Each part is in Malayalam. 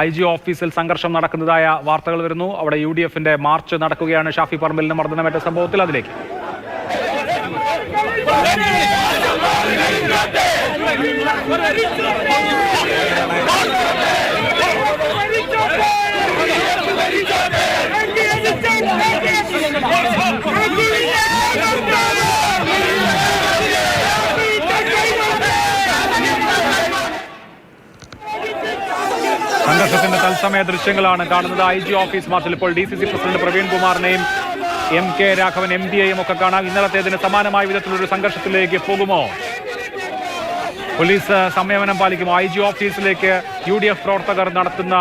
IG ഓഫീസിൽ സംഘർഷം നടക്കുന്നതായ വാർത്തകൾ വരുന്നു. അവിടെ UDFന്റെ മാർച്ച് നടക്കുകയാണ്. ഷാഫി പറമ്പിലിന് മർദ്ദനമേറ്റ സംഭവത്തിൽ അതിലേക്ക് സംഘർഷത്തിന്റെ തത്സമയ ദൃശ്യങ്ങളാണ് കാണുന്നത്. IG ഓഫീസ് മാർച്ചിൽ ഇപ്പോൾ DCC പ്രസിഡന്റ് പ്രവീൺ കുമാറിനെയും MK രാഘവൻ MDയെയും ഒക്കെ കാണാം. ഇന്നലത്തേതിന് സമാനമായ വിധത്തിലൊരു സംഘർഷത്തിലേക്ക് പോകുമോ? പോലീസ് സംയമനം പാലിക്കുമോ? IG ഓഫീസിലേക്ക് UDF പ്രവർത്തകർ നടത്തുന്ന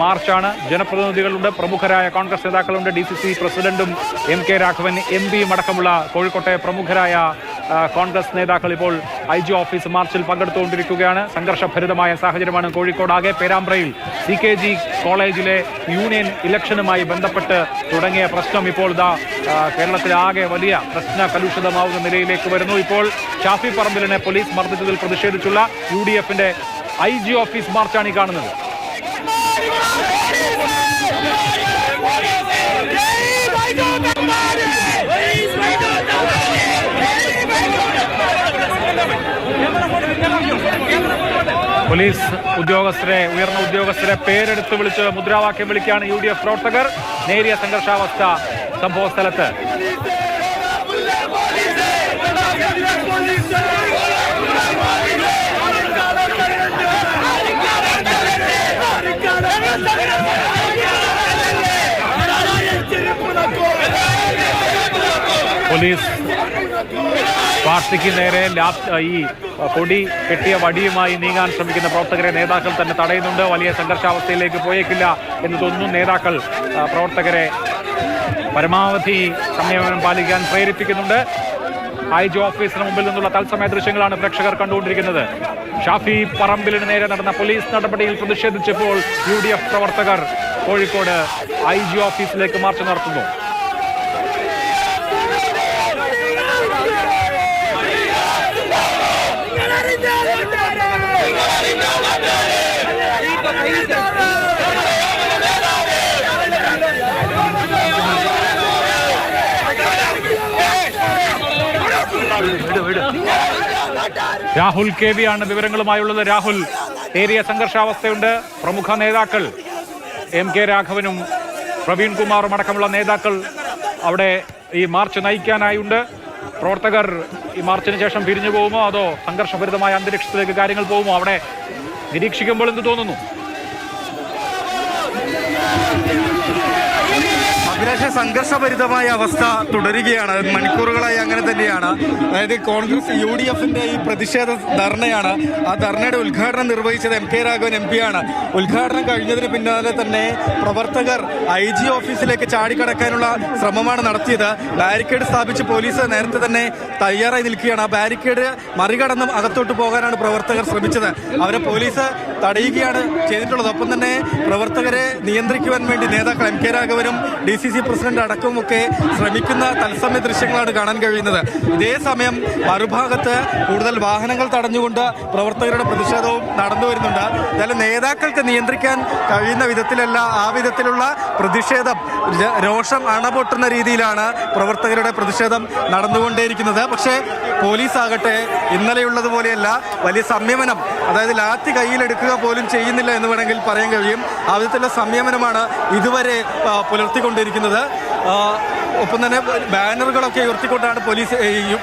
മാർച്ചാണ്. ജനപ്രതിനിധികളുണ്ട്, പ്രമുഖരായ കോൺഗ്രസ് നേതാക്കളുണ്ട്. DCC പ്രസിഡന്റും MK രാഘവൻ MPയും അടക്കമുള്ള കോഴിക്കോട്ടെ പ്രമുഖരായ കോൺഗ്രസ് നേതാക്കൾ ഇപ്പോൾ IG ഓഫീസ് മാർച്ചിൽ പങ്കെടുത്തുകൊണ്ടിരിക്കുകയാണ്. സംഘർഷഭരിതമായ സാഹചര്യമാണ് കോഴിക്കോടാകെ. പേരാമ്പ്രയിൽ CKG കോളേജിലെ യൂണിയൻ ഇലക്ഷനുമായി ബന്ധപ്പെട്ട് തുടങ്ങിയ പ്രശ്നം ഇപ്പോൾ കേരളത്തിലാകെ വലിയ പ്രശ്ന കലുഷിതമാവുന്ന നിലയിലേക്ക് വരുന്നു. ഇപ്പോൾ ഷാഫി പറമ്പിലിനെ പോലീസ് മർദ്ദിച്ചതിൽ പ്രതിഷേധിച്ചുള്ള UDFന്റെ IG ഓഫീസ് മാർച്ചാണ് ഈ കാണുന്നത്. പോലീസ് ഉയർന്ന ഉദ്യോഗസ്ഥരെ പേരെടുത്ത് വിളിച്ച് മുദ്രാവാക്യം വിളിക്കുകയാണ് UDF പ്രവർത്തകർ. നേരിയ സംഘർഷാവസ്ഥ സംഭവ സ്ഥലത്ത്. പോലീസ് പാർട്ടിക്ക് നേരെ ഈ കൊടി കെട്ടിയ വടിയുമായി നീങ്ങാൻ ശ്രമിക്കുന്ന പ്രവർത്തകരെ നേതാക്കൾ തന്നെ തടയുന്നുണ്ട്. വലിയ സംഘർഷാവസ്ഥയിലേക്ക് പോയേക്കില്ല എന്ന് തോന്നുന്നു. നേതാക്കൾ പ്രവർത്തകരെ പരമാവധി സംയമനം പാലിക്കാൻ പ്രേരിപ്പിക്കുന്നുണ്ട്. IG ഓഫീസിന് മുമ്പിൽ നിന്നുള്ള തത്സമയ ദൃശ്യങ്ങളാണ് പ്രേക്ഷകർ കണ്ടുകൊണ്ടിരിക്കുന്നത്. ഷാഫി പറമ്പിലിന് നേരെ നടന്ന പോലീസ് നടപടിയിൽ പ്രതിഷേധിച്ചപ്പോൾ UDF പ്രവർത്തകർ കോഴിക്കോട് IG ഓഫീസിലേക്ക് മാർച്ച് നടത്തുന്നു. രാഹുൽ KV ആണ് വിവരങ്ങളുമായുള്ളത്. രാഹുൽ, നേരിയ സംഘർഷാവസ്ഥയുണ്ട്. പ്രമുഖ നേതാക്കൾ MK രാഘവനും പ്രവീൺ കുമാറും അടക്കമുള്ള നേതാക്കൾ അവിടെ ഈ മാർച്ച് നയിക്കാനായുണ്ട്. പ്രവർത്തകർ ഈ മാർച്ചിന് ശേഷം പിരിഞ്ഞു പോകുമോ, അതോ സംഘർഷഭരിതമായ അന്തരീക്ഷത്തിലേക്ക് കാര്യങ്ങൾ പോകുമോ? അവിടെ നിരീക്ഷിക്കുമ്പോൾ എന്ത് തോന്നുന്നു? അഭിലാഷ, സംഘർഷഭരിതമായ അവസ്ഥ തുടരുകയാണ്. മണിക്കൂറുകളായി അങ്ങനെ തന്നെയാണ്. അതായത് കോൺഗ്രസ് UDFന്റെ ഈ പ്രതിഷേധ ധർണയാണ്. ആ ധർണയുടെ ഉദ്ഘാടനം നിർവഹിച്ചത് MK രാഘവൻ MP ആണ്. ഉദ്ഘാടനം കഴിഞ്ഞതിന് പിന്നാലെ തന്നെ പ്രവർത്തകർ IG ഓഫീസിലേക്ക് ചാടിക്കടക്കാനുള്ള ശ്രമമാണ് നടത്തിയത്. ബാരിക്കേഡ് സ്ഥാപിച്ച് പോലീസ് നേരത്തെ തന്നെ തയ്യാറായി നിൽക്കുകയാണ്. ആ ബാരിക്കേഡ് മറികടന്നും അകത്തോട്ട് പോകാനാണ് പ്രവർത്തകർ ശ്രമിച്ചത്. അവരെ പോലീസ് തടയുകയാണ് ചെയ്തിട്ടുള്ളത്. ഒപ്പം തന്നെ പ്രവർത്തകരെ നിയന്ത്രിക്കുവാൻ വേണ്ടി നേതാക്കൾ MK രാഘവനും DCC പ്രസിഡന്റ് അടക്കമൊക്കെ ശ്രമിക്കുന്ന തത്സമയ ദൃശ്യങ്ങളാണ് കാണാൻ കഴിയുന്നത്. ഇതേ സമയം മറുഭാഗത്ത് കൂടുതൽ വാഹനങ്ങൾ തടഞ്ഞുകൊണ്ട് പ്രവർത്തകരുടെ പ്രതിഷേധവും നടന്നു വരുന്നുണ്ട്. എന്നാലും നേതാക്കൾക്ക് നിയന്ത്രിക്കാൻ കഴിയുന്ന വിധത്തിലല്ല ആ വിധത്തിലുള്ള പ്രതിഷേധം, രോഷം അണപൊട്ടുന്ന രീതിയിലാണ് പ്രവർത്തകരുടെ പ്രതിഷേധം നടന്നുകൊണ്ടേയിരിക്കുന്നത്. പക്ഷേ പോലീസ് ആകട്ടെ ഇന്നലെയുള്ളതുപോലെയല്ല, വലിയ സംയമനം, അതായത് ലാത്തി കയ്യിലെടുക്കുക പോലും ചെയ്യുന്നില്ല എന്ന് വേണമെങ്കിൽ പറയാൻ കഴിയും. ആ വിധത്തിലുള്ള സംയമനമാണ് ഇതുവരെ പുലർത്തിക്കൊണ്ടിരിക്കുന്നത്. ഒപ്പം തന്നെ ബാനറുകളൊക്കെ ഉയർത്തിക്കൊണ്ടാണ് പോലീസ്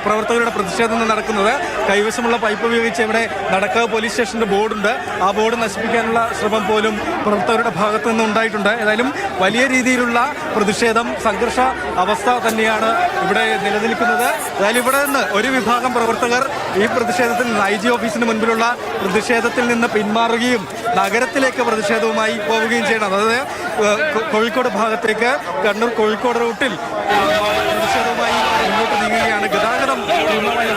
പ്രവർത്തകരുടെ പ്രതിഷേധം നടക്കുന്നത്. കൈവശമുള്ള പൈപ്പ് ഉപയോഗിച്ച് ഇവിടെ നടക്കാവ് പോലീസ് സ്റ്റേഷന്റെ ബോർഡുണ്ട്. ആ ബോർഡ് നശിപ്പിക്കാനുള്ള ശ്രമം പോലും പ്രവർത്തകരുടെ ഭാഗത്തു നിന്ന് ഉണ്ടായിട്ടുണ്ട്. ഏതായാലും വലിയ രീതിയിലുള്ള പ്രതിഷേധം, സംഘർഷ അവസ്ഥ തന്നെയാണ് ഇവിടെ നിലനിൽക്കുന്നത്. ഏതായാലും ഇവിടെ നിന്ന് ഒരു വിഭാഗം പ്രവർത്തകർ ഈ പ്രതിഷേധത്തിൽ IG ഓഫീസിന് മുൻപിലുള്ള പ്രതിഷേധത്തിൽ നിന്ന് പിന്മാറുകയും നഗരത്തിലേക്ക് പ്രതിഷേധവുമായി പോവുകയും ചെയ്യണം. അതായത് കോഴിക്കോട് ഭാഗത്തേക്ക്, കണ്ണൂർ കോഴിക്കോട് റൂട്ടിൽ പ്രതിഷേധവുമായി മുന്നോട്ട് നീങ്ങുകയാണ്. ഗതാഗതം പൂർണ്ണമായും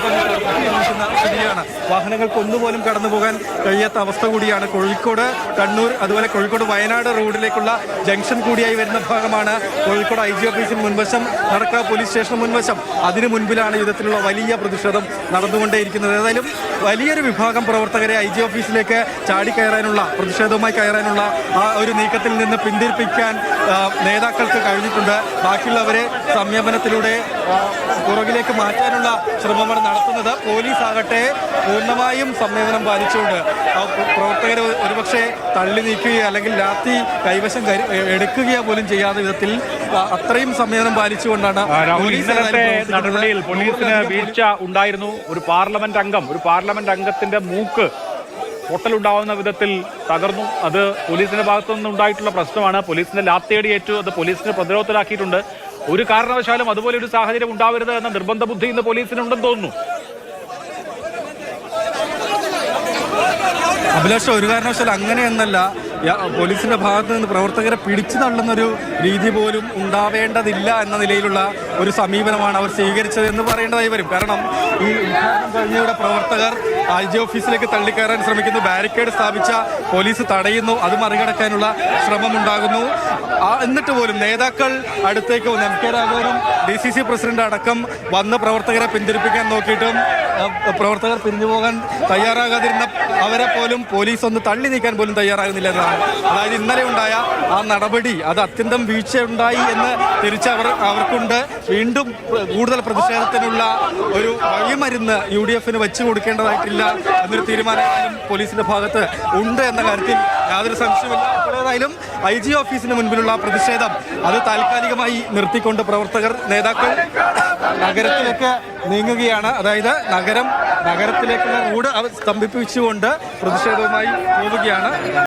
സ്ഥിതിയാണ്. വാഹനങ്ങൾക്ക് ഒന്നുപോലും കടന്നു പോകാൻ കഴിയാത്ത അവസ്ഥ കൂടിയാണ്. കോഴിക്കോട് കണ്ണൂർ അതുപോലെ കോഴിക്കോട് വയനാട് റോഡിലേക്കുള്ള ജംഗ്ഷൻ കൂടിയായി വരുന്ന ഭാഗമാണ് കോഴിക്കോട് IG ഓഫീസിന് മുൻവശം, നടക്കാവ് പോലീസ് സ്റ്റേഷന് മുൻവശം. അതിനു മുൻപിലാണ് യുദ്ധത്തിലുള്ള വലിയ പ്രതിഷേധം നടന്നുകൊണ്ടേയിരിക്കുന്നത്. ഏതായാലും വലിയൊരു വിഭാഗം പ്രവർത്തകരെ IG ഓഫീസിലേക്ക് ചാടിക്കയറാനുള്ള, പ്രതിഷേധവുമായി കയറാനുള്ള ആ ഒരു നീക്കത്തിൽ നിന്ന് പിന്തിരിപ്പിക്കാൻ നേതാക്കൾക്ക് കഴിഞ്ഞിട്ടുണ്ട്. ബാക്കിയുള്ളവരെ സംയമനത്തിലൂടെ പുറകിലേക്ക് മാറ്റാനുള്ള ശ്രമമാണ് നടത്തുന്നത്. പോലീസ് ആകട്ടെ പൂർണ്ണമായും സംയമനം പാലിച്ചുകൊണ്ട് പ്രവർത്തകരെ ഒരുപക്ഷെ തള്ളി നീക്കുകയോ അല്ലെങ്കിൽ ലാത്തി കൈവശം എടുക്കുകയോ പോലും ചെയ്യാത്ത വിധത്തിൽ അത്രയും സംയമനം പാലിച്ചുകൊണ്ടാണ് ഇന്നലത്തെ നടപടിയിൽ പോലീസിന് വീഴ്ച ഉണ്ടായിരുന്നു. ഒരു പാർലമെന്റ് അംഗത്തിന്റെ മൂക്ക് പൊട്ടലുണ്ടാവുന്ന വിധത്തിൽ തകർന്നു. അത് പോലീസിന്റെ ഭാഗത്തു നിന്നുണ്ടായിട്ടുള്ള പ്രശ്നമാണ്. പോലീസിന്റെ ലാത്തിയടിയേറ്റു, അത് പോലീസിനെ പ്രതിരോധത്തിലാക്കിയിട്ടുണ്ട്. ഒരു കാരണവശാലും അതുപോലെ ഒരു സാഹചര്യം ഉണ്ടാവരുത് എന്ന നിർബന്ധ ബുദ്ധി ഇന്ന് പോലീസിനുണ്ടെന്ന് തോന്നുന്നു. അഭിലാഷ്, ഒരു കാരണവശാലും അങ്ങനെയൊന്നല്ല. പോലീസിന്റെ ഭാഗത്ത് നിന്ന് പ്രവർത്തകരെ പിടിച്ചു തള്ളുന്നൊരു രീതി പോലും ഉണ്ടാവേണ്ടതില്ല എന്ന നിലയിലുള്ള ഒരു സമീപനമാണ് അവർ സ്വീകരിച്ചത് എന്ന് പറയേണ്ടതായി വരും. കാരണം ഈ ഉദ്ഘാടനം കഴിഞ്ഞയുടെ പ്രവർത്തകർ IG ഓഫീസിലേക്ക് തള്ളിക്കയറാൻ ശ്രമിക്കുന്നു, ബാരിക്കേഡ് സ്ഥാപിച്ച പോലീസ് തടയുന്നു, അത് മറികടക്കാനുള്ള ശ്രമമുണ്ടാകുന്നു. എന്നിട്ട് പോലും നേതാക്കൾ അടുത്തേക്ക് വന്ന് MK രാഘവനും DCC പ്രസിഡന്റ് അടക്കം വന്ന് പ്രവർത്തകരെ പിന്തിരിപ്പിക്കാൻ നോക്കിയിട്ടും പ്രവർത്തകർ പിരിഞ്ഞു പോകാൻ തയ്യാറാകാതിരുന്ന അവരെ പോലും പോലീസ് ഒന്ന് തള്ളി നീക്കാൻ പോലും തയ്യാറാകുന്നില്ല എന്നതാണ്. അതായത് ഇന്നലെ ഉണ്ടായ ആ നടപടി അത് അത്യന്തം വീഴ്ചയുണ്ടായി എന്ന് അവർക്കുണ്ട്. വീണ്ടും കൂടുതൽ പ്രതിഷേധത്തിനുള്ള ഒരു വഴിമരുന്ന് UDFന് വെച്ചു കൊടുക്കേണ്ടതായിട്ടില്ല എന്നൊരു തീരുമാനം പോലീസിന്റെ ഭാഗത്ത് ഉണ്ട് എന്ന കാര്യത്തിൽ യാതൊരു സംശയമില്ല. ഏതായാലും IG ഓഫീസിന് മുൻപിലുള്ള പ്രതിഷേധം അത് താൽക്കാലികമായി നിർത്തിക്കൊണ്ട് നേതാക്കൾ നഗരത്തിലേക്ക് നീങ്ങുകയാണ്. അതായത് നഗരത്തിലേക്കുള്ള റോഡ് സ്തംഭിപ്പിച്ചുകൊണ്ട് പ്രതിഷേധവുമായി പോവുകയാണ്.